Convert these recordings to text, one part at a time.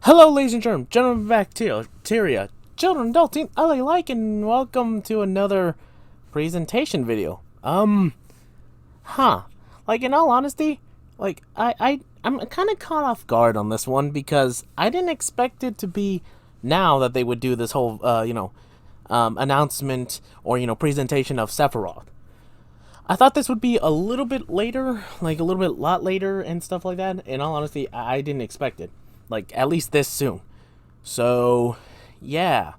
Hello, ladies and gentlemen, bacteria, children, adults, alike, and welcome to another presentation video. Like, in all honesty, like, I'm kind of caught off guard on this one because I didn't expect it to be now that they would do this whole, announcement or, presentation of Sephiroth. I thought this would be a little bit later, like a lot later and stuff like that. In all honesty, I didn't expect it. Like, at least this soon. So, yeah.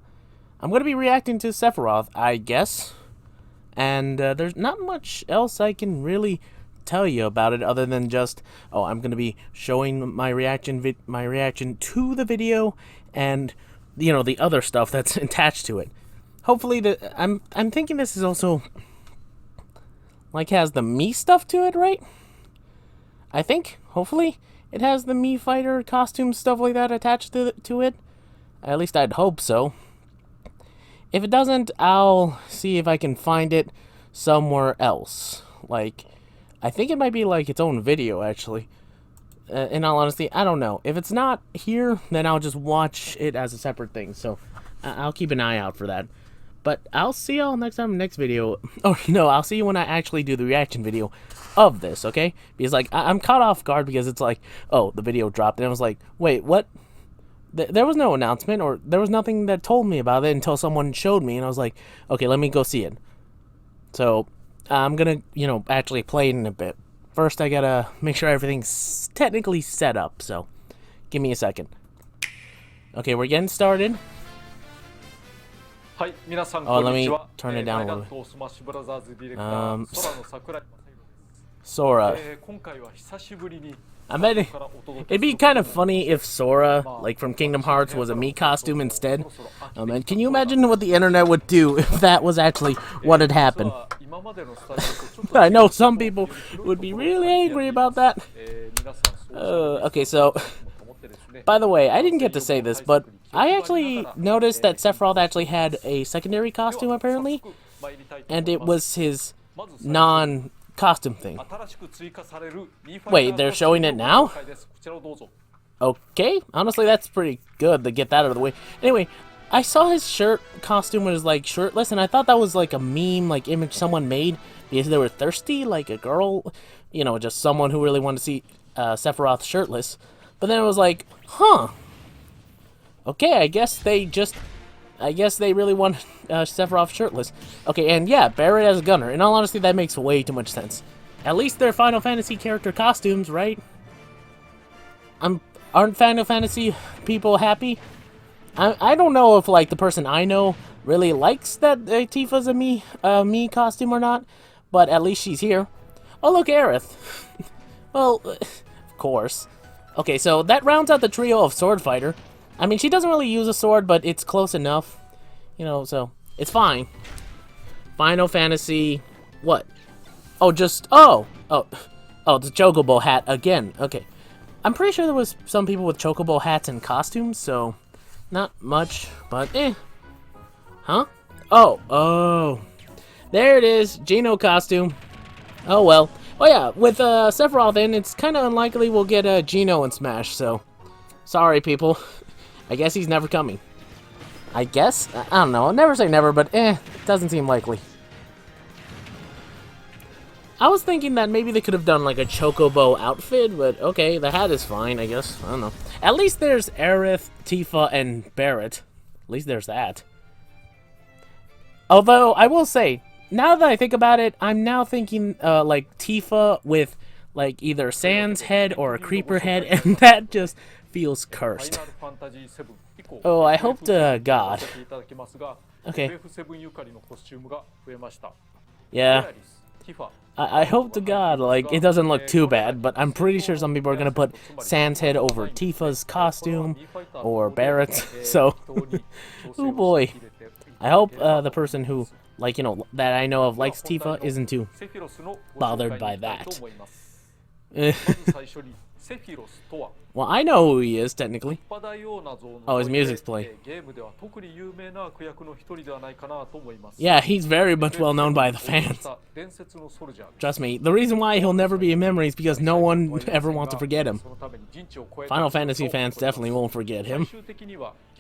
I'm going to be reacting to Sephiroth, I guess. And there's not much else I can really tell you about it other than just, I'm going to be showing my reaction to the video and, the other stuff that's attached to it. Hopefully, I'm thinking this is also, like, has the Mii stuff to it, right? I think, hopefully. It has the Mii fighter costume stuff like that attached to it. At least I'd hope so. If it doesn't, I'll see if I can find it somewhere else. Like, I think it might be like its own video, actually. In all honesty, I don't know. If it's not here, then I'll just watch it as a separate thing. So, I'll keep an eye out for that. But I'll see y'all next time, next video. Oh, no, I'll see you when I actually do the reaction video of this, okay? Because, like, I'm caught off guard because it's like, the video dropped. And I was like, wait, what? There was no announcement or there was nothing that told me about it until someone showed me. And I was like, okay, let me go see it. So, I'm going to, actually play it in a bit. First, I got to make sure everything's technically set up. So, give me a second. Okay, we're getting started. Let me turn it down a little bit. Sora. I bet it'd be kind of funny if Sora, like from Kingdom Hearts, was a Mii costume instead. And can you imagine what the internet would do if that was actually what had happened? I know some people would be really angry about that. Okay, so, by the way, I didn't get to say this, but I actually noticed that Sephiroth actually had a secondary costume, apparently, and it was his non-costume thing. Wait, they're showing it now? Okay, honestly, that's pretty good to get that out of the way. Anyway, I saw his shirt costume was, like, shirtless, and I thought that was, like, a meme, like, image someone made because they were thirsty, like a girl, just someone who really wanted to see Sephiroth shirtless. But then it was like, okay, I guess they really want Sephiroth shirtless. Okay, and yeah, Barret as a gunner. In all honesty, that makes way too much sense. At least they're Final Fantasy character costumes, right? Aren't Final Fantasy people happy? I don't know if, like, the person I know really likes that Tifa's a Mii costume or not, but at least she's here. Oh, look, Aerith. Well, of course. Okay, so that rounds out the trio of sword fighter. I mean, she doesn't really use a sword, but it's close enough. So it's fine. Final Fantasy, what? Oh, the Chocobo hat again. Okay. I'm pretty sure there was some people with Chocobo hats and costumes, so not much, but Huh? Oh. There it is, Geno costume. Oh well. Oh yeah, with Sephiroth in, it's kind of unlikely we'll get Geno in Smash, so sorry people. I guess he's never coming. I guess? I don't know, I'll never say never, but it doesn't seem likely. I was thinking that maybe they could have done like a Chocobo outfit, but okay, the hat is fine, I guess. I don't know. At least there's Aerith, Tifa, and Barret. At least there's that. Although, I will say, now that I think about it, I'm now thinking, like, Tifa with, like, either Sans head or a Creeper head, and that just feels cursed. Oh, I hope to God. Okay. Yeah. I hope to God, like, it doesn't look too bad, but I'm pretty sure some people are gonna put Sans head over Tifa's costume, or Barret's, so, oh boy. I hope the person who, like, that I know of likes Tifa isn't too bothered by that. Well, I know who he is, technically. Oh, his music's playing. Yeah, he's very much well known by the fans. Trust me, the reason why he'll never be in memory is because no one ever wants to forget him. Final Fantasy fans definitely won't forget him.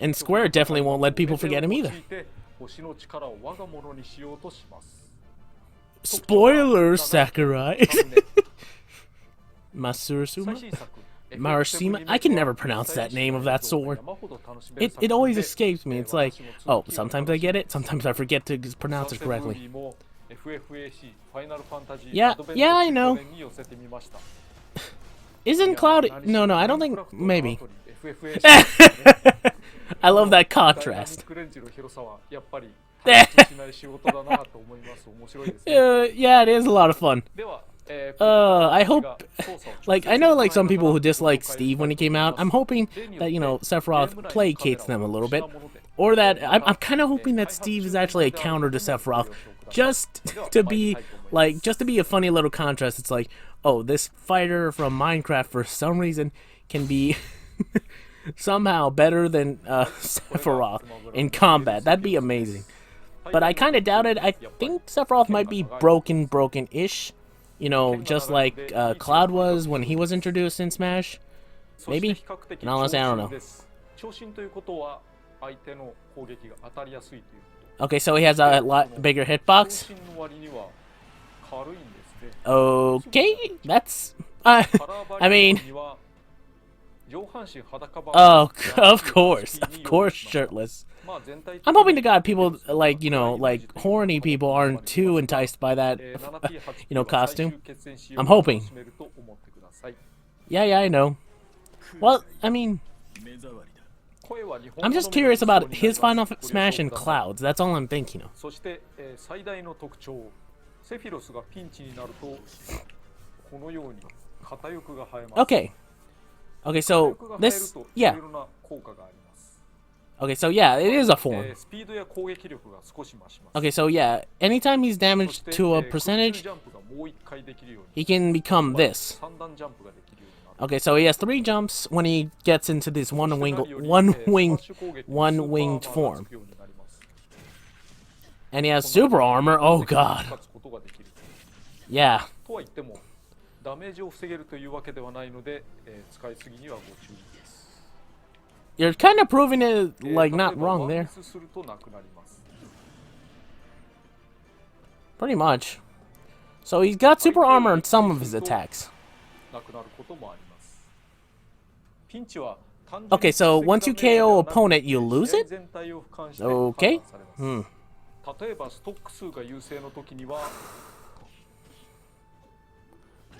And Square definitely won't let people forget him either. Spoilers, Sakurai. Marashima? I can never pronounce that name of that sword. It always escapes me. It's like, oh, sometimes I get it, sometimes I forget to pronounce it correctly. Yeah, I know. Isn't Cloud... No, I don't think... Maybe. I love that contrast. Yeah, it is a lot of fun. I hope, like, I know, like, some people who dislike Steve when he came out. I'm hoping that, you know, Sephiroth placates them a little bit. Or that, I'm kind of hoping that Steve is actually a counter to Sephiroth. Just to be, like, a funny little contrast. It's like, oh, this fighter from Minecraft, for some reason, can be somehow better than Sephiroth in combat. That'd be amazing. But I kind of doubt it. I think Sephiroth might be broken-ish. You know, just like Cloud was when he was introduced in Smash. Maybe? And honestly, I don't know. Okay, so he has a lot bigger hitbox. Okay, that's... I mean... Oh, of course, shirtless. I'm hoping to God people, like, you know, like, horny people aren't too enticed by that, you know, costume. I'm hoping. Yeah, I know. Well, I mean... I'm just curious about his Final Smash and Cloud's. That's all I'm thinking of. Okay, so this, yeah. Okay, so yeah, it is a form. Okay, so yeah, anytime he's damaged to a percentage, he can become this. Okay, so he has 3 jumps when he gets into this one-winged form. And he has super armor. Oh god. Yeah. You're kind of proving it, like, not wrong there. Pretty much. So he's got super armor in some of his attacks. Okay, so once you KO opponent, you lose it? Okay.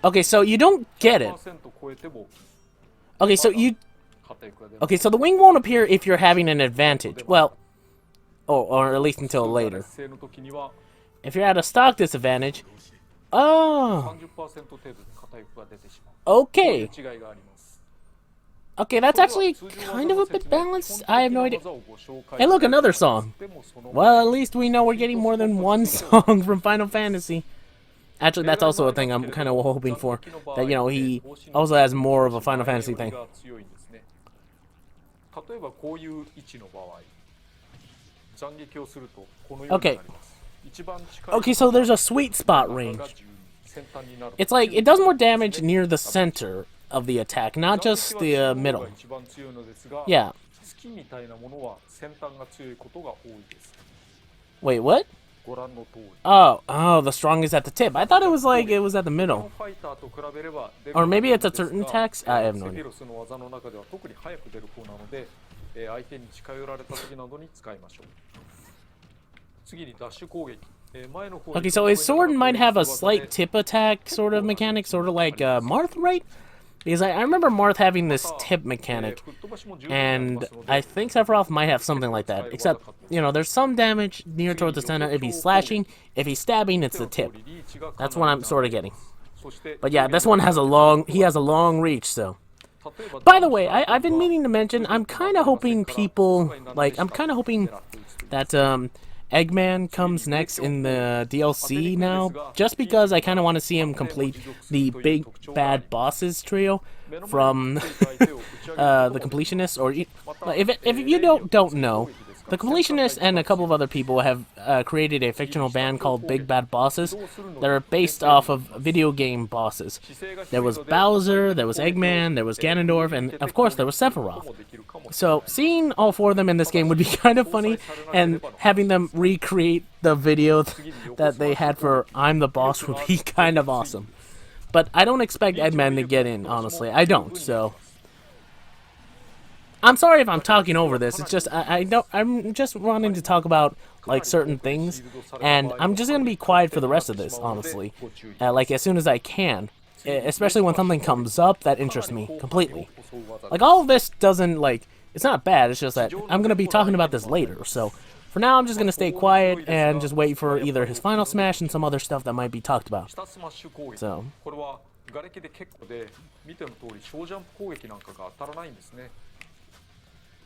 Okay, so you don't get it. Okay, so the wing won't appear if you're having an advantage. Well, or at least until later. If you're at a stock disadvantage... Oh. Okay. Okay, that's actually kind of a bit balanced. I have no idea. Hey, look, another song. Well, at least we know we're getting more than one song from Final Fantasy. Actually, that's also a thing I'm kind of hoping for. That, you know, he also has more of a Final Fantasy thing. Okay. Okay, so there's a sweet spot range. It's like, it does more damage near the center of the attack, not just the middle. Yeah. Wait, what? Oh, the strongest at the tip. I thought it was like, it was at the middle. Or maybe it's at certain attacks? I have no idea. Okay, so his sword might have a slight tip attack sort of mechanic, sort of like Marth, right? Because I remember Marth having this tip mechanic, and I think Sephiroth might have something like that. Except, you know, there's some damage near towards the center if he's slashing. If he's stabbing, it's the tip. That's what I'm sort of getting. But yeah, this one has a long reach, so. By the way, I've been meaning to mention, I'm kind of hoping people, like, I'm kind of hoping that, Eggman comes next in the DLC now, just because I kind of want to see him complete the big bad bosses trio. from the Completionist, or if you don't know, the Completionist and a couple of other people have created a fictional band called Big Bad Bosses that are based off of video game bosses. There was Bowser, there was Eggman, there was Ganondorf, and of course there was Sephiroth. So seeing all four of them in this game would be kind of funny, and having them recreate the video that they had for I'm the Boss would be kind of awesome. But I don't expect Eggman to get in, honestly. I don't, so... I'm sorry if I'm talking over this. It's just I'm just wanting to talk about like certain things, and I'm just gonna be quiet for the rest of this, honestly. Like as soon as I can, especially when something comes up that interests me completely. Like all of this doesn't it's not bad. It's just that I'm gonna be talking about this later. So for now, I'm just gonna stay quiet and just wait for either his final smash and some other stuff that might be talked about. So.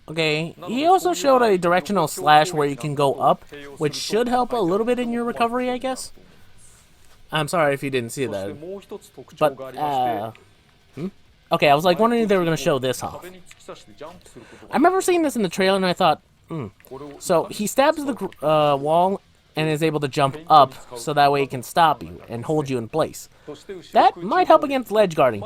Okay, he also showed a directional slash where you can go up, which should help a little bit in your recovery, I guess. I'm sorry if you didn't see that. But, okay, I was like wondering if they were going to show this off. I remember seeing this in the trailer and I thought, So he stabs the wall and is able to jump up so that way he can stop you and hold you in place. That might help against ledge guarding.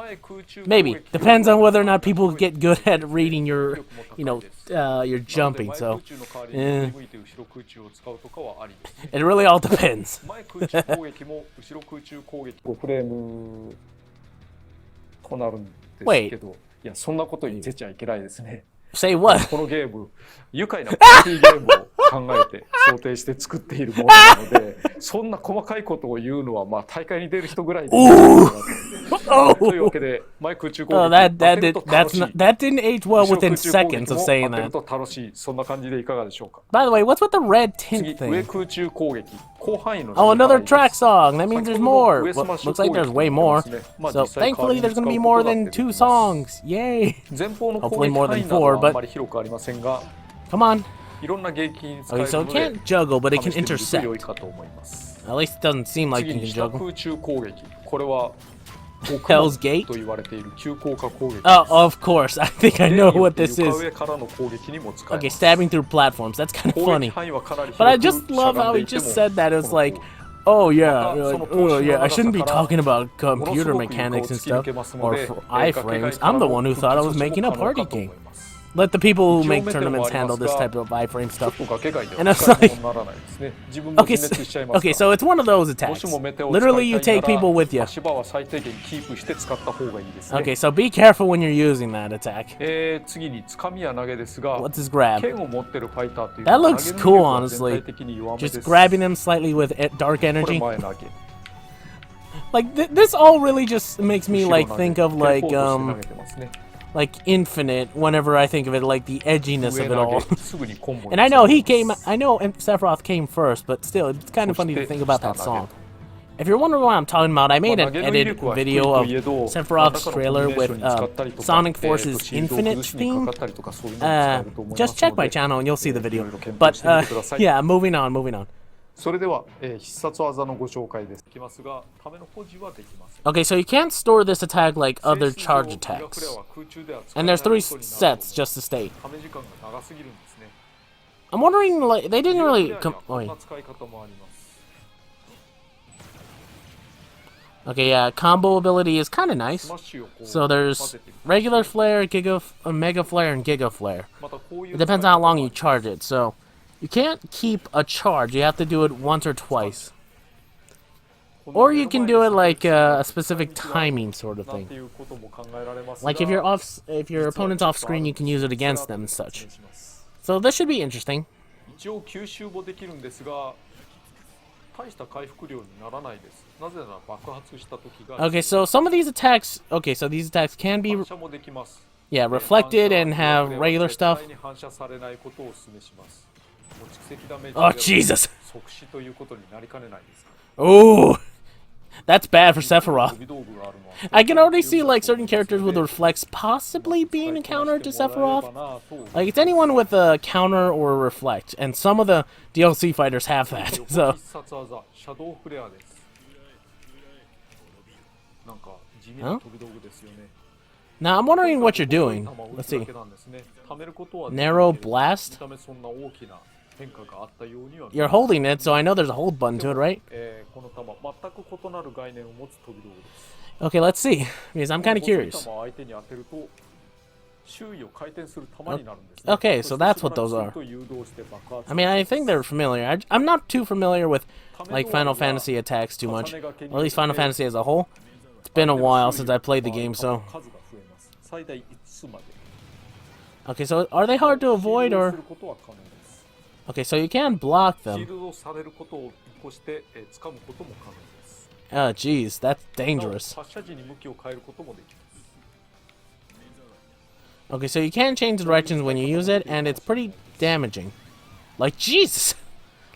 Maybe. Depends on whether or not people get good at reading your, your jumping, so. It really all depends. Wait. Say what? このゲーム、愉快なパーティーゲームを考えて想定して作っているものなので、そんな細かいことを言うのはまあ大会に出る人ぐらいで。というわけで、前空中攻撃。that didn't age well within seconds of saying that. 楽しい、そんな感じでいかがでしょうか。By the way, what's with the red tint thing? 上空中攻撃、広範囲の。Oh, another track song. That means there's more. Well, looks like there's way more. So thankfully, there's gonna be more than 2 songs. Yay! Hopefully more than 4, but come on. Okay, so it can't juggle, but it can intercept. At least it doesn't seem like it can juggle. Hell's Gate? Oh, of course. I think I know what this is. Okay, stabbing through platforms. That's kind of funny. But I just love how he just said that. It was like, oh yeah, I shouldn't be talking about computer mechanics and stuff, or iframes. I'm the one who thought I was making a party game. Let the people who make tournaments handle this type of iframe stuff. And I was like, okay, so it's one of those attacks. Literally, you take people with you. Okay, so be careful when you're using that attack. What's his grab? That looks cool, honestly. Just grabbing them slightly with dark energy. Like, this all really just makes me, think of, Infinite whenever I think of it, like the edginess of it all. And I know Sephiroth came first, but still, it's kind of funny to think about that song. If you're wondering what I'm talking about, I made an edited video of Sephiroth's trailer with Sonic Force's Infinite theme. Just check my channel and you'll see the video. But, yeah, moving on. Okay, so you can't store this attack like other charge attacks. And there's 3 sets just to state. I'm wondering, they didn't really Okay, yeah, combo ability is kind of nice. So there's regular flare, mega flare, and giga flare. It depends on how long you charge it, so you can't keep a charge. You have to do it once or twice. Or you can do it like a specific timing sort of thing. Like if your opponent's off screen, you can use it against them and such. So this should be interesting. Okay, so some of these attacks, these attacks can be reflected and have regular stuff. Oh, Jesus! Oh, that's bad for Sephiroth. I can already see certain characters with reflects possibly being a counter to Sephiroth. Like it's anyone with a counter or a reflect, and some of the DLC fighters have that. So. Huh? Now I'm wondering what you're doing. Let's see. Narrow blast? You're holding it, so I know there's a hold button to it, right? Okay, let's see. Because I'm kind of curious. Okay, so that's what those are. I mean, I think they're familiar. I'm not too familiar with, like, Final Fantasy attacks too much. Or at least Final Fantasy as a whole. It's been a while since I played the game, so... Okay, so are they hard to avoid, or... Okay, so you can block them. Oh, jeez, that's dangerous. Okay, so you can change directions when you use it, and it's pretty damaging. Like, Jesus!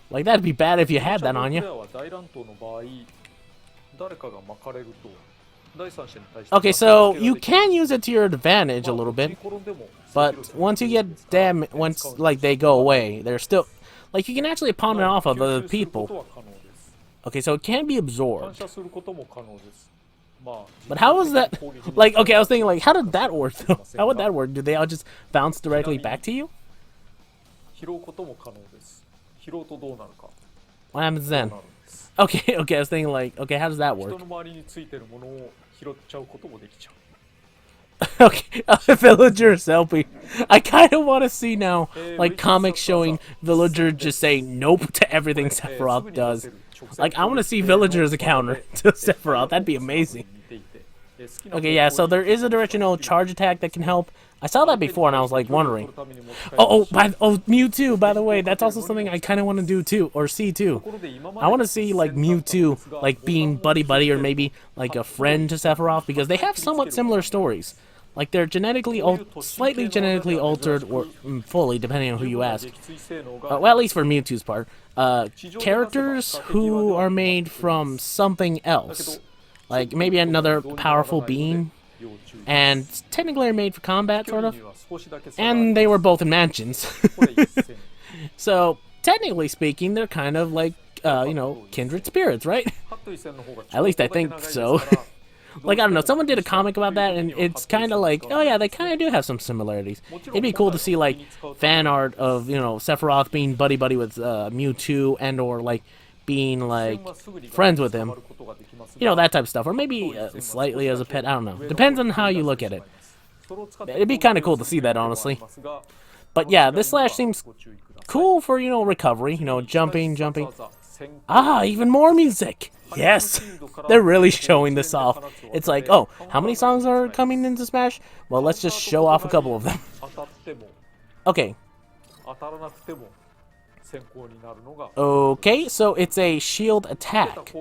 Like, that'd be bad if you had that on you. Okay, so you can use it to your advantage a little bit, but once you get damaged, once, like, they go away, they're still... Like, you can actually palm it off of other people. Okay, so it can be absorbed. But how is that... Like, okay, I was thinking, like, how did that work, though? How would that work? Do they all just bounce directly back to you? What happens then? Okay, okay, I was thinking, like, okay, how does that work? Okay, villagers helping. I kind of want to see now, like, comics showing villagers just say nope to everything Sephiroth does. Like, I want to see villagers as a counter to Sephiroth. That'd be amazing. Okay, yeah, so there is a directional charge attack that can help. I saw that before, and I was, like, wondering. Oh, Mewtwo, by the way, that's also something I kind of want to do, too, or see, too. I want to see, like, Mewtwo, like, being buddy-buddy, or maybe, like, a friend to Sephiroth, because they have somewhat similar stories. Like, they're slightly genetically altered, or fully, depending on who you ask. Well, at least for Mewtwo's part. Characters who are made from something else. Like, maybe another powerful being. And technically are made for combat, sort of. And they were both in mansions. So, technically speaking, they're kind of like, you know, kindred spirits, right? At least I think so. Like, I don't know, someone did a comic about that, and it's kind of like, oh yeah, they kind of do have some similarities. It'd be cool to see, like, fan art of, you know, Sephiroth being buddy-buddy with Mewtwo, and or, like, being, like, friends with him. You know, that type of stuff. Or maybe slightly as a pet, I don't know. Depends on how you look at it. It'd be kind of cool to see that, honestly. But yeah, this slash seems cool for, you know, recovery. You know, jumping. Ah, even more music! Yes! They're really showing this off. It's like, oh, how many songs are coming into Smash? Well, let's just show off a couple of them. Okay. Okay, so it's a shield attack.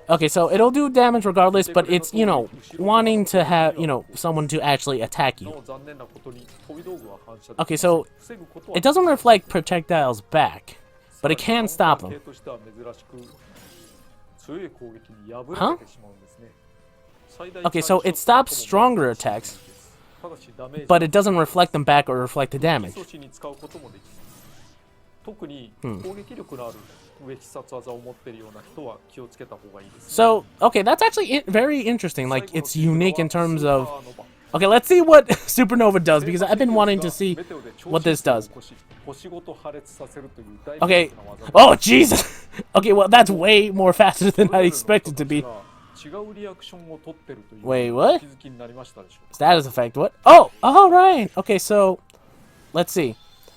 Okay, so it'll do damage regardless, but it's, you know, wanting to have, you know, someone to actually attack you. Okay, so it doesn't reflect projectiles back, but it can stop them. Huh? Okay, so it stops stronger attacks, but it doesn't reflect them back or reflect the damage. So, okay, that's actually very interesting. Like, it's unique in terms of... Okay, let's see what Supernova does, because I've been wanting to see what this does. Okay. Oh, Jesus! Okay, well, that's way more faster than I expected to be. Wait, what? Status effect, what? Oh, right. Okay, so, let's see.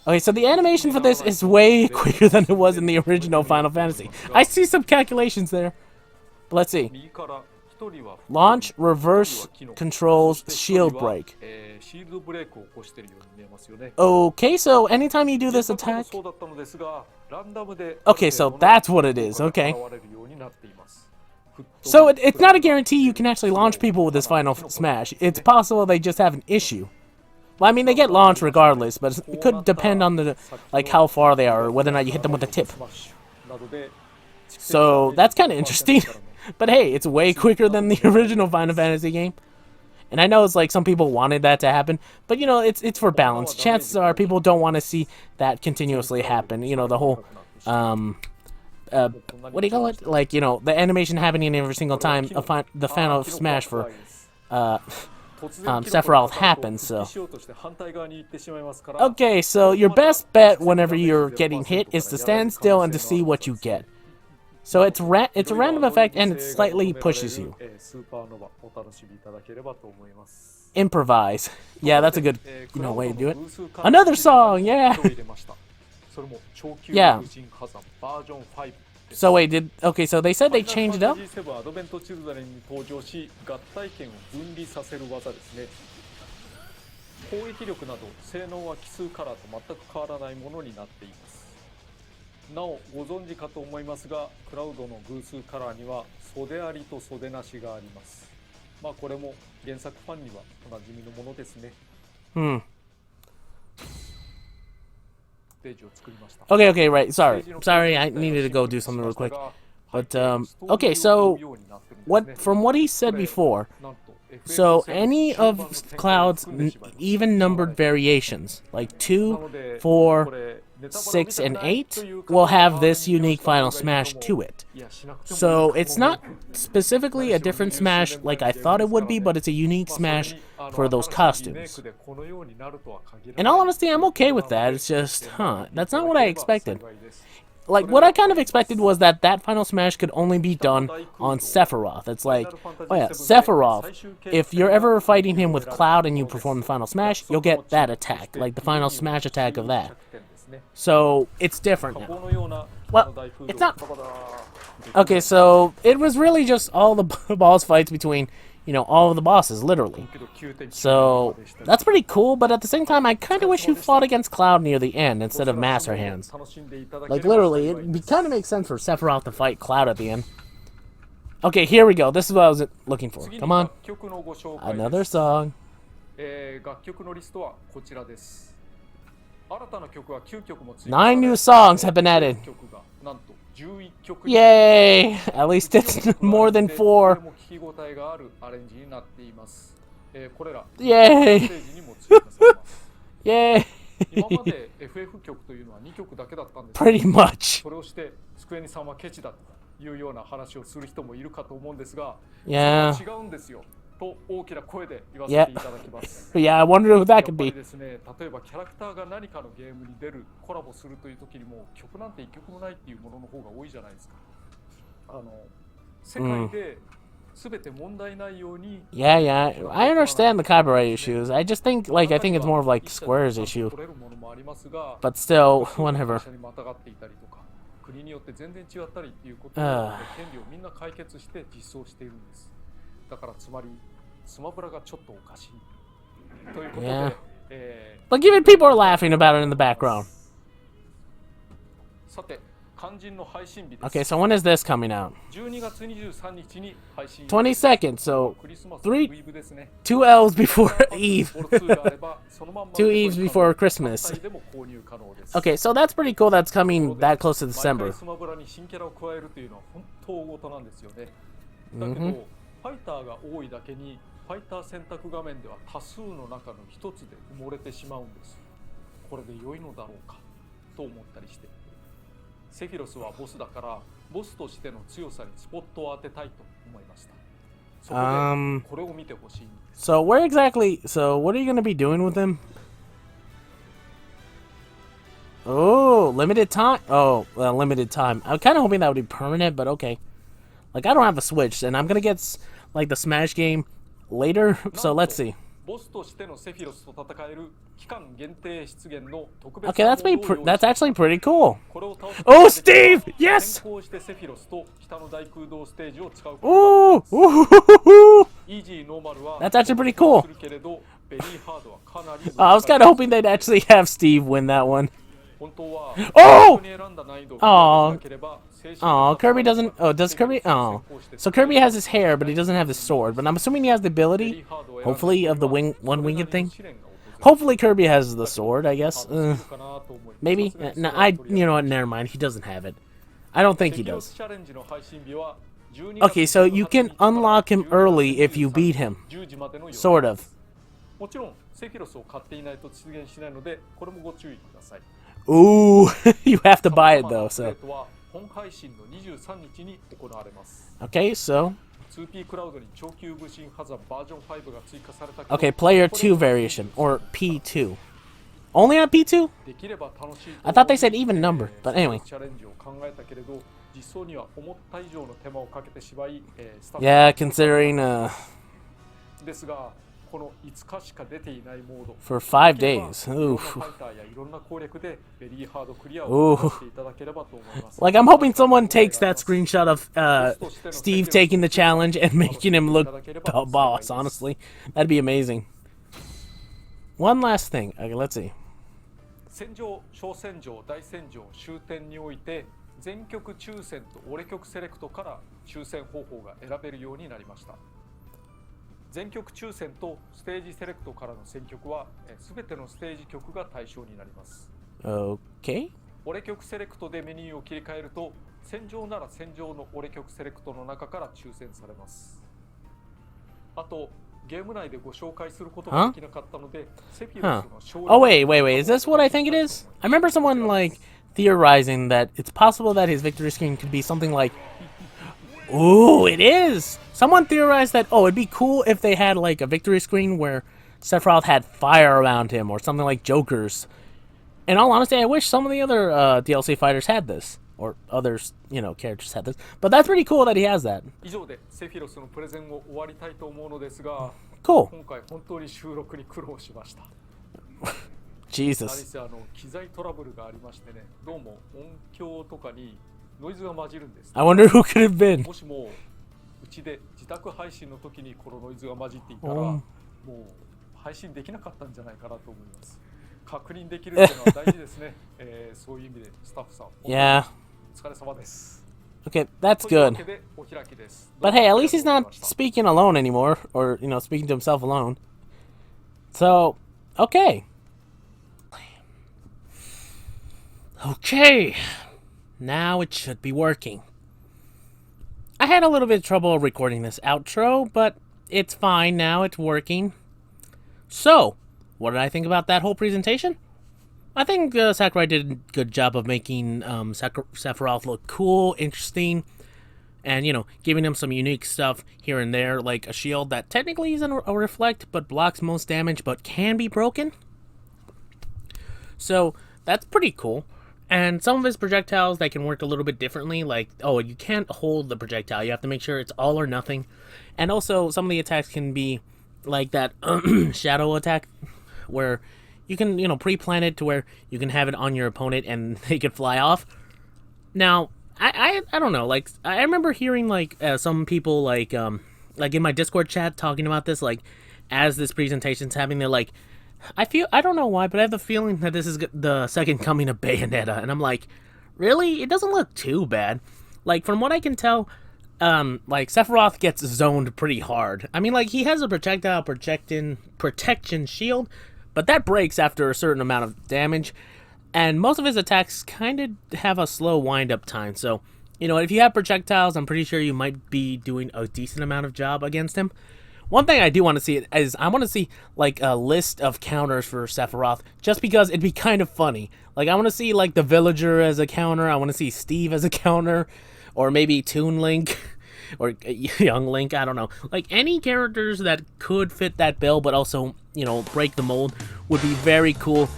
Okay, so the animation for this is way quicker than it was in the original Final Fantasy. I see some calculations there. But let's see. Launch, reverse, controls, shield break. Okay, so anytime you do this attack... Okay, so that's what it is, okay. So it's not a guarantee you can actually launch people with this Final Smash. It's possible they just have an issue. Well, I mean, they get launched regardless, but it could depend on the, like, how far they are, or whether or not you hit them with a tip. So, that's kind of interesting. But hey, it's way quicker than the original Final Fantasy game. And I know it's like some people wanted that to happen, but you know, it's for balance. Chances are people don't want to see that continuously happen. You know, the whole what do you call it? Like, you know, the animation happening every single time the final smash for Sephiroth happens. So okay, so your best bet whenever you're getting hit is to stand still and to see what you get. So it's a random effect and it slightly pushes you. Improvise. Yeah, that's a good, you know, way to do it. Another song, yeah. Yeah. So wait, so they said they changed it up? 攻撃力など性能は奇数カラーと全く変わらないものになっています。なおご存知かと思いますが、クラウドの偶数カラーには袖ありと袖なしがあります。まあこれも原作ファンにはおなじみのものですね。Okay, right. Sorry, I needed to go do something real quick. But okay, so from what he said before, so any of Cloud's even numbered variations, like 2, 4, 6, and 8, will have this unique final smash to it. So it's not specifically a different smash like I thought it would be, but it's a unique smash for those costumes. In all honesty, I'm okay with that. It's just, that's not what I expected. Like, what I kind of expected was that final smash could only be done on Sephiroth. It's like, oh yeah, Sephiroth, if you're ever fighting him with Cloud and you perform the final smash, you'll get that attack, like the final smash attack of that. So, it's different now. Well, it's not... Okay, so, it was really just all the boss fights between, you know, all of the bosses, literally. So, that's pretty cool, but at the same time, I kind of wish you fought against Cloud near the end instead of Master Hands. Like, literally, it kind of makes sense for Sephiroth to fight Cloud at the end. Okay, here we go. This is what I was looking for. Come on. Another song. 9 new songs have been added. Yay! At least it's more than 4. Yay! Yay! Pretty much. Yeah. Yeah, I wonder who that could be. 例えばキャラクターが何かのゲームに出る、コラボするという時にも曲なんて一曲もないっていうものの方が多いじゃないですか。世界で全て問題ないように。Yeah, I understand the copyright issues. I just think, I think it's more of like Square's issue. But still, whatever. 国によって全然違ったりっていうことを権利をみんな解決して実装しているんです。だからつまりスマブラがちょっとおかしいということで。Yeah. But even people are laughing about it in the background. Okay, so when is this coming out? 22nd, so 2 L's before Eve. 2 Eves before Christmas. Okay, so that's pretty cool that's coming that close to December. ファイターが多いだけにファイター選択画面では多数の中の一つで埋もれてしまうんです。これで良いのだろうかと思ったりして、セフィロスはボスだからボスとしての強さにスポットを当てたいと思いました。そこでこれを見てほしいんです。So what are you going to be doing with him? Oh, limited time. Oh, limited time. I'm kind of hoping that would be permanent, but okay. Like, I don't have a Switch, and I'm going to get like the Smash game later, so let's see. Okay, that's actually pretty cool. Oh, Steve! Yes! Ooh! That's actually pretty cool. I was kind of hoping they'd actually have Steve win that one. Oh! Oh, Kirby doesn't... Oh, does Kirby... Oh. So Kirby has his hair, but he doesn't have his sword. But I'm assuming he has the ability, hopefully, of the one-winged thing. Hopefully Kirby has the sword, I guess. Maybe? No, you know what, never mind. He doesn't have it. I don't think he does. Okay, so you can unlock him early if you beat him. Sort of. Ooh, you have to buy it though, so... 本配信の23日に行われます。 Okay, so 2P クラウドに超級武神ハザバージョン5が追加された。 okay, player 2 variation or P2. Only on P2? できれば楽しい I thought they said even number, but anyway. チャレンジを考えたけれど、実装には思った以上の手間をかけてしまい、スタッフ Yeah, considering ですが、この5日しか出ていないモード for 5 days. いろんな Oof. ファイターやいろんな攻略でベリーハードクリアをしていただければと思います。 Like, I'm hoping someone takes that screenshot of Steve taking the challenge and making him look a boss, honestly. That'd be amazing. One last thing. Okay, let's see. 戦場、小戦場、大戦場、終点において全局抽選と折れ局セレクトから抽選方法が選べるようになりました。全局抽選とステージセレクトからの選曲はすべてのステージ曲が対象になります。 Okay. 折れ局セレクトでメニューを切り替えると、戦場なら戦場の折れ局セレクトの中から抽選されます。あと、ゲーム内でご紹介することができなかったので、セフィロスの勝利。 Oh, wait. Is this what I think it is? I remember someone, like, theorizing that it's possible that his victory screen could be something like... Ooh, it is! Someone theorized that, oh, it'd be cool if they had, like, a victory screen where Sephiroth had fire around him or something like Joker's. In all honesty, I wish some of the other DLC fighters had this. Or others, you know, characters had this. But that's pretty cool that he has that. 以上でセフィロスのプレゼンを終わりたいと思うのですが、 Cool. 今回本当に収録に苦労しました。 Jesus. 何せ機材トラブルがありましてね、どうも音響とかにノイズが混じるんです。 I wonder who could have been. もしもうちで自宅配信の時にこのノイズが混じっていたら、もう配信できなかったんじゃないかなと思います。確認できるっていうのは大事ですね。そういう意味でスタッフさん、Yeah. お疲れ様です。 Okay, that's good. But hey, at least he's not speaking alone anymore, or, you know, speaking to himself alone. So, okay. Okay. Now it should be working. I had a little bit of trouble recording this outro, but it's fine now, it's working. So, what did I think about that whole presentation? I think Sakurai did a good job of making Sephiroth look cool, interesting, and, you know, giving him some unique stuff here and there, like a shield that technically isn't a reflect, but blocks most damage, but can be broken. So, that's pretty cool. And some of his projectiles that can work a little bit differently, like, oh, you can't hold the projectile, you have to make sure it's all or nothing. And also, some of the attacks can be like that shadow attack, where you can, you know, pre-plan it to where you can have it on your opponent and they could fly off. Now, I don't know, like, I remember hearing, like, some people, like in my Discord chat talking about this, like, as this presentation's happening, they're like, I don't know why, but I have the feeling that this is the second coming of Bayonetta, and I'm like, really? It doesn't look too bad. Like, from what I can tell, like, Sephiroth gets zoned pretty hard. I mean, like, he has a projectile protection shield, but that breaks after a certain amount of damage, and most of his attacks kind of have a slow wind-up time, so, you know, if you have projectiles, I'm pretty sure you might be doing a decent amount of job against him. One thing I do want to see is I want to see, like, a list of counters for Sephiroth, just because it'd be kind of funny. Like, I want to see, like, the Villager as a counter, I want to see Steve as a counter, or maybe Toon Link, or Young Link, I don't know. Like, any characters that could fit that bill, but also, you know, break the mold, would be very cool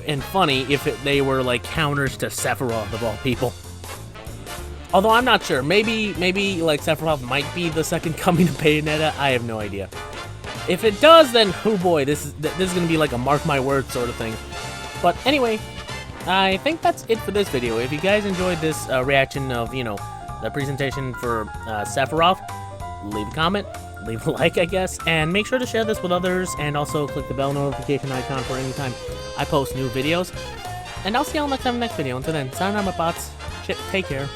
and funny if they were, like, counters to Sephiroth, of all people. Although I'm not sure. Maybe like Sephiroth might be the second coming of Bayonetta. I have no idea. If it does, then oh boy, this is gonna be like a mark my words sort of thing. But anyway, I think that's it for this video. If you guys enjoyed this reaction of, you know, the presentation for Sephiroth, leave a comment, leave a like, I guess, and make sure to share this with others, and also click the bell notification icon for any time I post new videos. And I'll see y'all next time in the next video. Until then, sayonara, my bots. Take care.